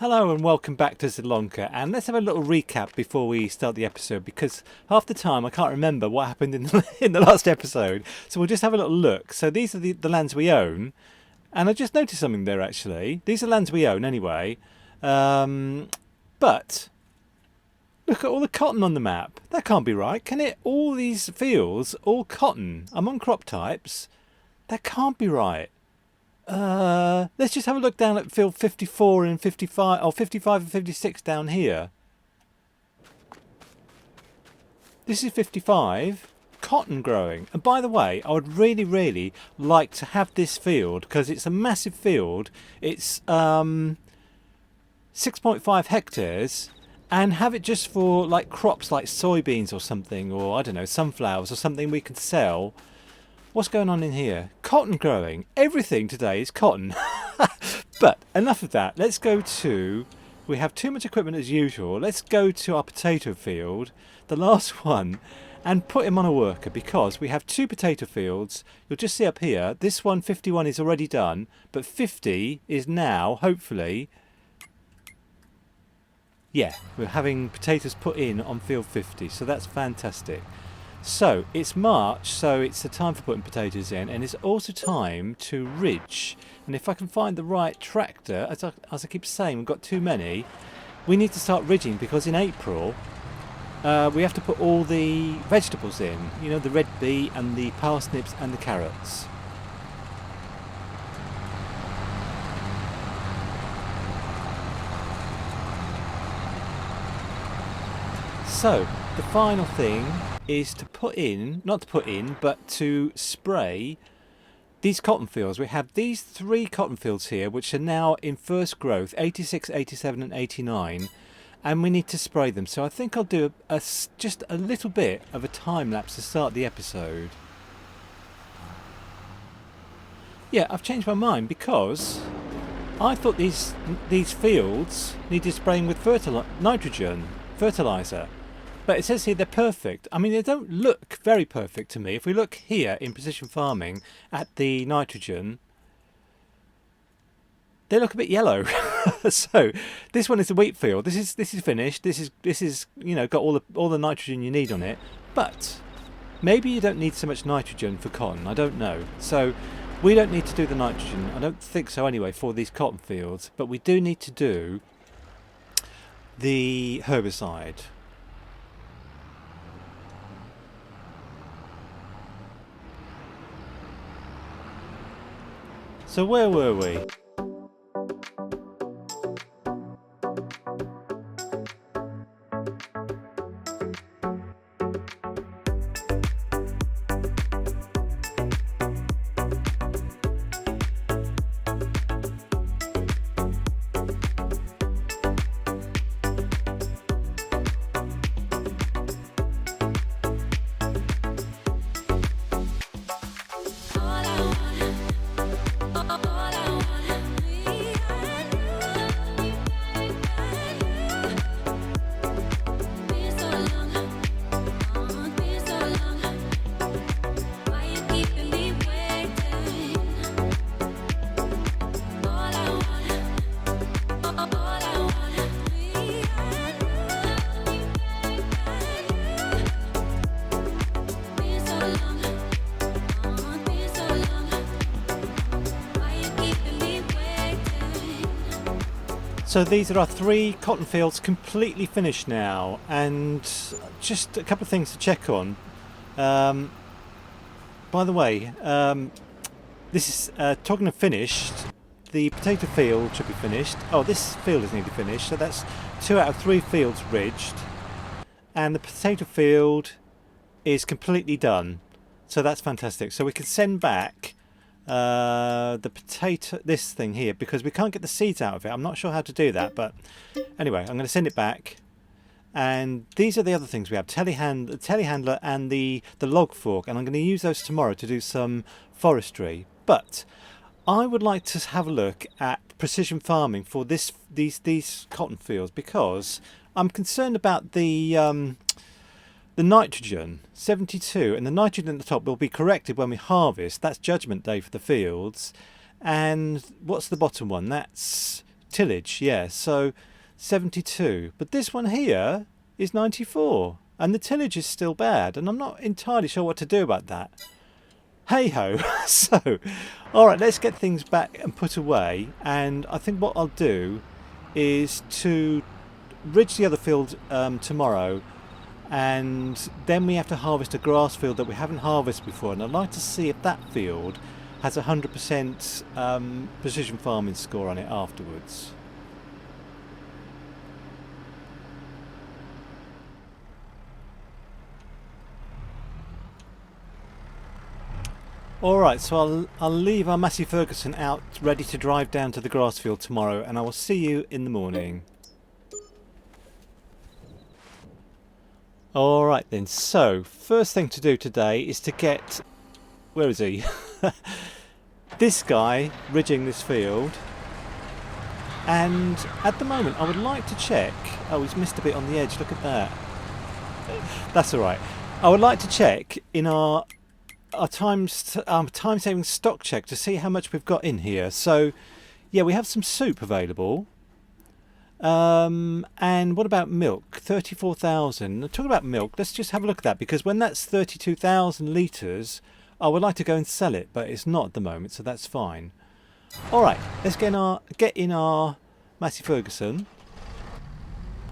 Hello and welcome back to Zielonka, and let's have a little recap before we start the episode, because half the time I can't remember what happened in the last episode, so we'll just have a little look. So these are the lands we own, and I just noticed something there actually. These are lands we own anyway, but look at all the cotton on the map. That can't be right, can it? All these fields, all cotton, among crop types. That can't be right. Let's just have a look down at field 54 and 55, or 55 and 56 down here. This is 55, cotton growing. And by the way, I would really like to have this field, because it's a massive field. It's 6.5 hectares, and have it just for like crops like soybeans or something, or I don't know, sunflowers or something we can sell. What's going on in here? Cotton growing. Everything today is cotton. But enough of that. Let's go to... We have too much equipment as usual. Let's go to our potato field, the last one, and put him on a worker, because we have two potato fields. You'll just see up here, this one, 51, is already done, but 50 is now, hopefully... Yeah, we're having potatoes put in on field 50, so that's fantastic. So it's March, so it's the time for putting potatoes in, and it's also time to ridge. And if I can find the right tractor, as I keep saying, we've got too many, we need to start ridging, because in April we have to put all the vegetables in, you know, the red beet and the parsnips and the carrots. So the final thing is to put in, not to put in, but to spray these cotton fields. We have these three cotton fields here, which are now in first growth, 86, 87 and 89, and we need to spray them. So I think I'll do just a little bit of a time lapse to start the episode. Yeah, I've changed my mind, because I thought these fields needed spraying with nitrogen fertilizer. But it says here they're perfect. I mean, they don't look very perfect to me. If we look here in precision farming at the nitrogen, they look a bit yellow. So this one is the wheat field. This is finished. This is you know, got all the nitrogen you need on it. But maybe you don't need so much nitrogen for cotton. I don't know. So we don't need to do the nitrogen. I don't think so anyway for these cotton fields. But we do need to do the herbicide. So where were we? So these are our three cotton fields completely finished now, and just a couple of things to check on. By the way, this is talking of finished. The potato field should be finished. Oh, this field is nearly finished, so that's 2 out of 3 fields ridged, and the potato field is completely done. So that's fantastic. So we can send back this thing here, because we can't get the seeds out of it. I'm not sure how to do that, but anyway, I'm going to send it back. And these are the other things we have: telehandler and the log fork, and I'm going to use those tomorrow to do some forestry. But I would like to have a look at precision farming for these cotton fields, because I'm concerned about the nitrogen 72, and the nitrogen at the top will be corrected when we harvest. That's judgment day for the fields. And what's the bottom one? That's tillage, yeah. So 72. But this one here is 94. And the tillage is still bad. And I'm not entirely sure what to do about that. Hey ho. So, alright, let's get things back and put away. And I think what I'll do is to ridge the other field tomorrow. And then we have to harvest a grass field that we haven't harvested before. And I'd like to see if that field has a 100% precision farming score on it afterwards. Alright, so I'll leave our Massey Ferguson out ready to drive down to the grass field tomorrow, and I will see you in the morning. Alright then, so first thing to do today is to get... Where is he? This guy ridging this field. And at the moment I would like to check... Oh, he's missed a bit on the edge, look at that. That's alright. I would like to check in our time-saving stock check to see how much we've got in here. So, yeah, we have some soup available. And what about milk? 34,000. Talking about milk, let's just have a look at that, because when that's 32,000 litres, I would like to go and sell it, but it's not at the moment, so that's fine. Alright, let's get in our Massey Ferguson,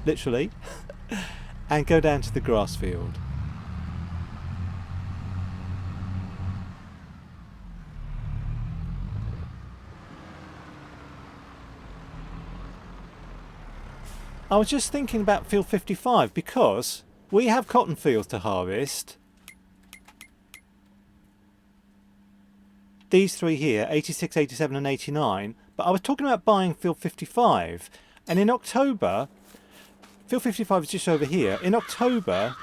literally, and go down to the grass field. I was just thinking about field 55 because we have cotton fields to harvest. These three here, 86, 87 and 89. But I was talking about buying field 55. And in October, field 55 is just over here. In October,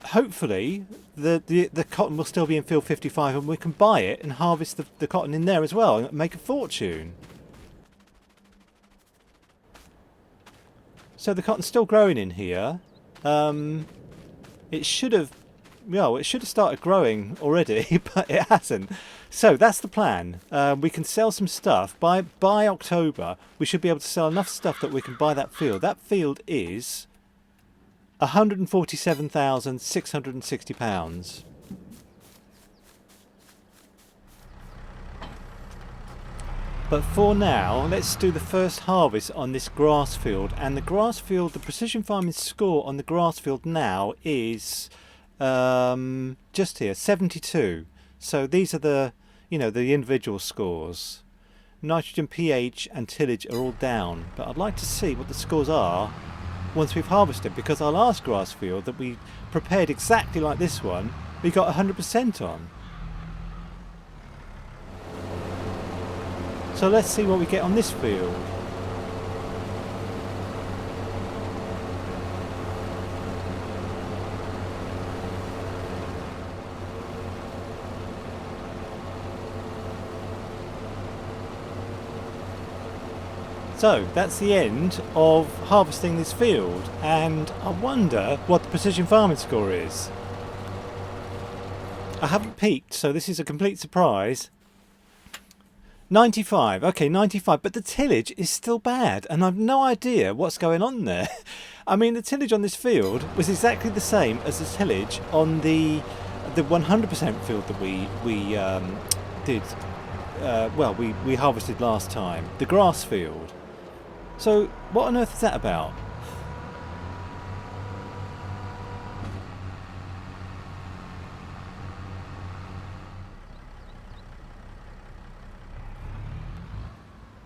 hopefully the cotton will still be in field 55 and we can buy it and harvest the cotton in there as well and make a fortune. So the cotton's still growing in here. It should have started growing already, but it hasn't. So that's the plan. We can sell some stuff. By October, we should be able to sell enough stuff that we can buy that field. That field is £147,660. But for now, let's do the first harvest on this grass field. And the grass field, the precision farming score on the grass field now is just here, 72. So these are the, the individual scores. Nitrogen, pH and tillage are all down. But I'd like to see what the scores are once we've harvested, because our last grass field that we prepared exactly like this one, we got 100% on. So let's see what we get on this field. So that's the end of harvesting this field, and I wonder what the precision farming score is. I haven't peeked, so this is a complete surprise. 95, okay, 95, but the tillage is still bad and I've no idea what's going on there. I mean, the tillage on this field was exactly the same as the tillage on the 100% field that we harvested last time, the grass field. So what on earth is that about?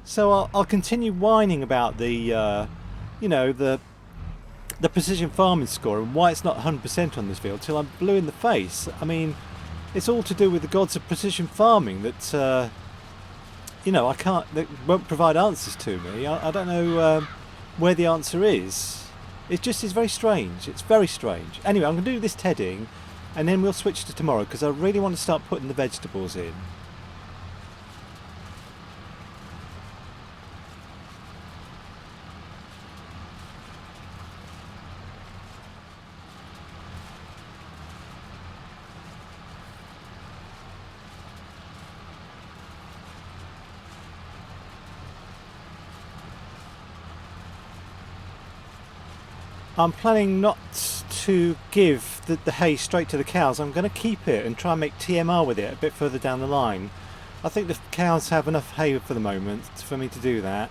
So I'll continue whining about the precision farming score and why it's not 100% on this field till I'm blue in the face. I mean, it's all to do with the gods of precision farming that that won't provide answers to me. I don't know where the answer is. It just is very strange. It's very strange. Anyway, I'm going to do this tedding and then we'll switch to tomorrow because I really want to start putting the vegetables in. I'm planning not to give the hay straight to the cows. I'm going to keep it and try and make TMR with it a bit further down the line. I think the cows have enough hay for the moment for me to do that.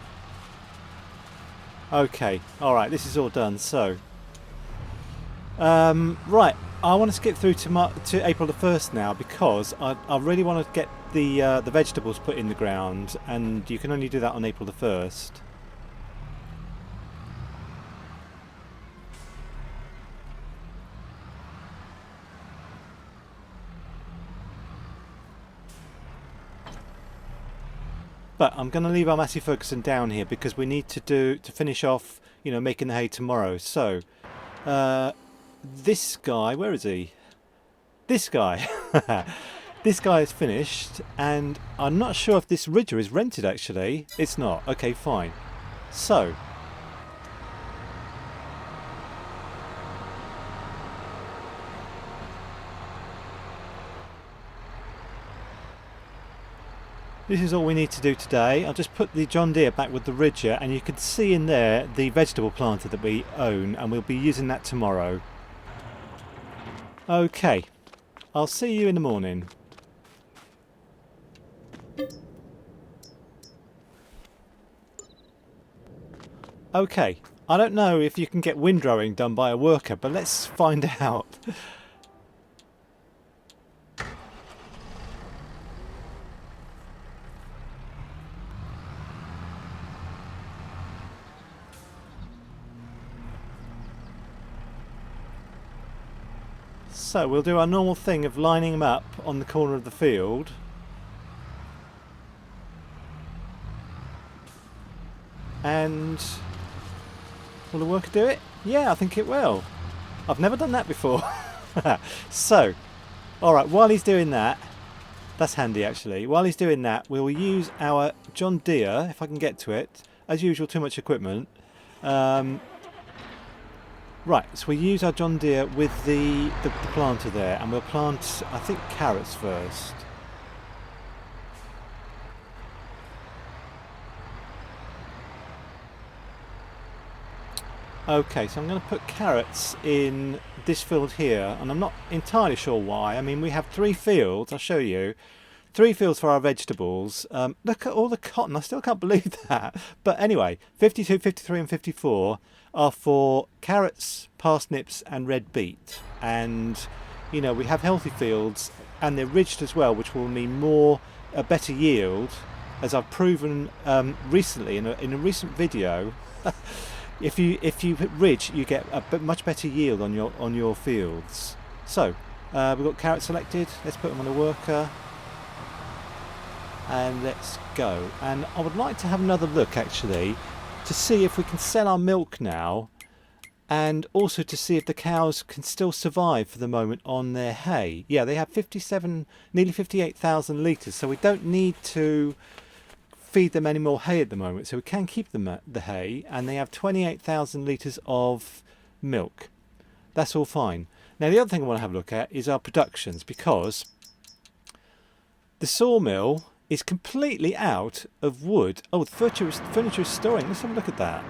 Okay, alright, this is all done. So, right, I want to skip through to April the 1st now, because I really want to get the vegetables put in the ground, and you can only do that on April the 1st. But I'm going to leave our Massey Ferguson down here because we need to finish off, you know, making the hay tomorrow. So, this guy, where is he? This guy. This guy is finished, and I'm not sure if this ridger is rented actually. It's not. Okay, fine. So, this is all we need to do today. I'll just put the John Deere back with the ridger, and you can see in there the vegetable planter that we own, and we'll be using that tomorrow. Okay, I'll see you in the morning. Okay, I don't know if you can get windrowing done by a worker, but let's find out. So we'll do our normal thing of lining them up on the corner of the field. And will the worker do it? Yeah, I think it will. I've never done that before. So, alright, while he's doing that, that's handy actually. While he's doing that, we'll use our John Deere, if I can get to it. As usual, too much equipment. Right, so we use our John Deere with the planter there, and we'll plant, I think, carrots first. Okay, so I'm going to put carrots in this field here, and I'm not entirely sure why. I mean, we have 3 fields, I'll show you. 3 fields for our vegetables. Look at all the cotton, I still can't believe that. But anyway, 52, 53 and 54 are for carrots, parsnips and red beet. And, you know, we have healthy fields, and they're ridged as well, which will mean a better yield, as I've proven recently in a recent video. If you ridge, you get a much better yield on your fields. So we've got carrots selected. Let's put them on a worker, and let's go. And I would like to have another look actually to see if we can sell our milk now, and also to see if the cows can still survive for the moment on their hay. Yeah, they have 57, nearly 58,000 litres, so we don't need to feed them any more hay at the moment, so we can keep them at the hay, and they have 28,000 litres of milk. That's all fine. Now the other thing I want to have a look at is our productions, because the sawmill is completely out of wood. Oh, the furniture is storing. Let's have a look at that.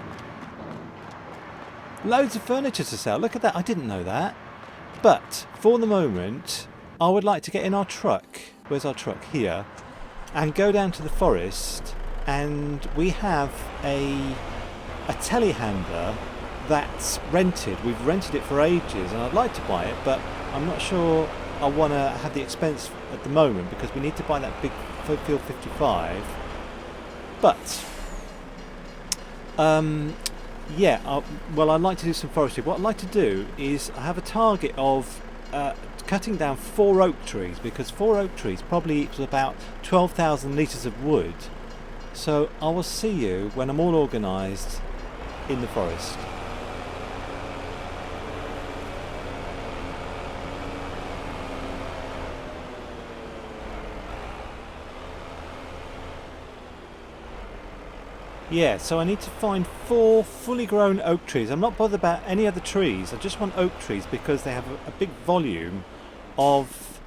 Loads of furniture to sell. Look at that. I didn't know that. But for the moment, I would like to get in our truck. Where's our truck? Here. And go down to the forest, and we have a telehandler that's rented. We've rented it for ages, and I'd like to buy it, but I'm not sure I want to have the expense at the moment, because we need to buy that big Field 55. But yeah, well, I'd like to do some forestry. What I'd like to do is I have a target of cutting down 4 oak trees, because 4 oak trees probably equals about 12,000 litres of wood. So I will see you when I'm all organised in the forest. Yeah, so I need to find 4 fully grown oak trees. I'm not bothered about any other trees. I just want oak trees because they have a big volume of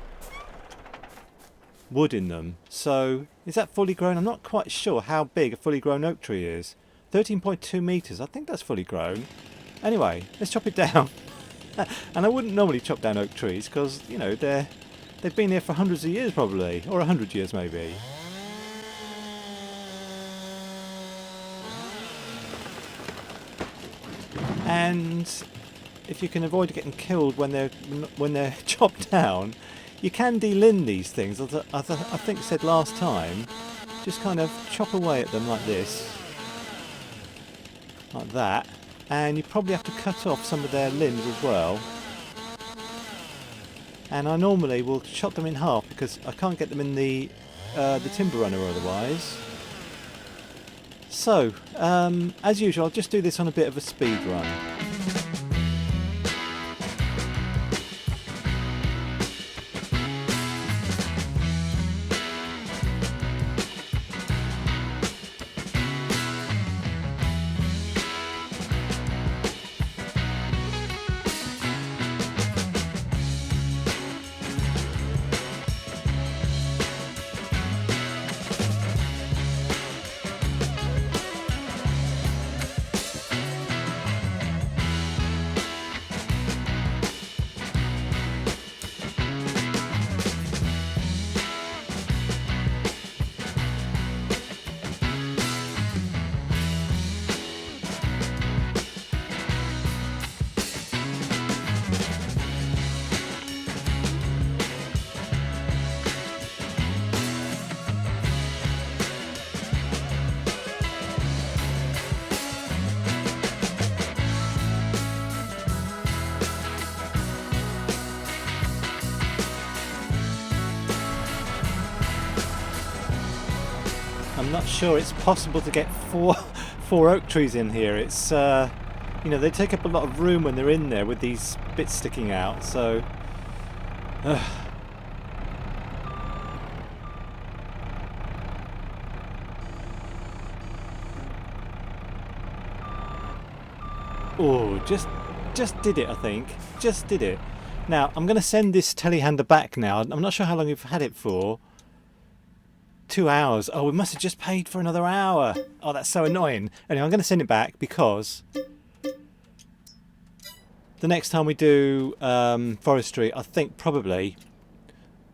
wood in them. So, is that fully grown? I'm not quite sure how big a fully grown oak tree is. 13.2 metres, I think that's fully grown. Anyway, let's chop it down. And I wouldn't normally chop down oak trees because, you know, they've been here for hundreds of years probably, or 100 years maybe. And if you can avoid getting killed when they're chopped down, you can delimb these things. As I think I said last time, just kind of chop away at them like this, like that, and you probably have to cut off some of their limbs as well. And I normally will chop them in half because I can't get them in the timber runner otherwise. So, as usual, I'll just do this on a bit of a speed run. I'm not sure it's possible to get four oak trees in here. It's you know, they take up a lot of room when they're in there with these bits sticking out, so oh, just did it, I think. Just did it. Now, I'm going to send this telehandler back now. I'm not sure how long you've had it for. 2 hours. Oh, we must have just paid for another hour. Oh, that's so annoying. Anyway, I'm going to send it back because the next time we do forestry, I think probably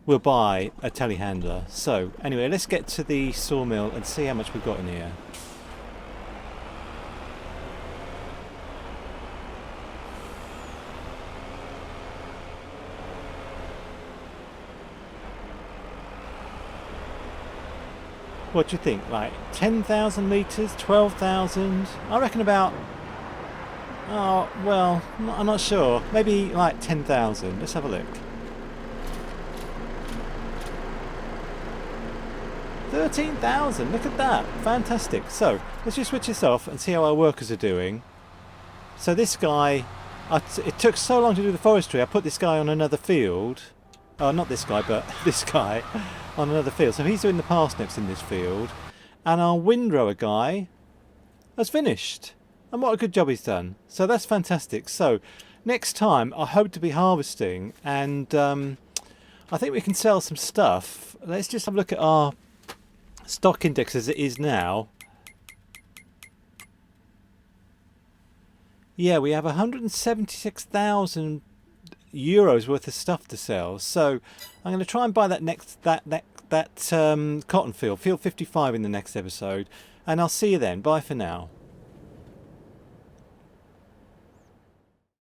we'll buy a telehandler. So, anyway, let's get to the sawmill and see how much we've got in here. What do you think? Like 10,000 litres, 12,000? I reckon about, oh, well, I'm not sure. Maybe like 10,000. Let's have a look. 13,000, look at that. Fantastic. So, let's just switch this off and see how our workers are doing. So this guy, it took so long to do the forestry, I put this guy on another field. Oh, not this guy, but this guy on another field. So he's doing the parsnips in this field. And our windrower guy has finished. And what a good job he's done. So that's fantastic. So next time I hope to be harvesting. And I think we can sell some stuff. Let's just have a look at our stock index as it is now. Yeah, we have 176,000 euros worth of stuff to sell. So I'm going to try and buy that cotton field 55 in the next episode, and I'll see you then. Bye for now.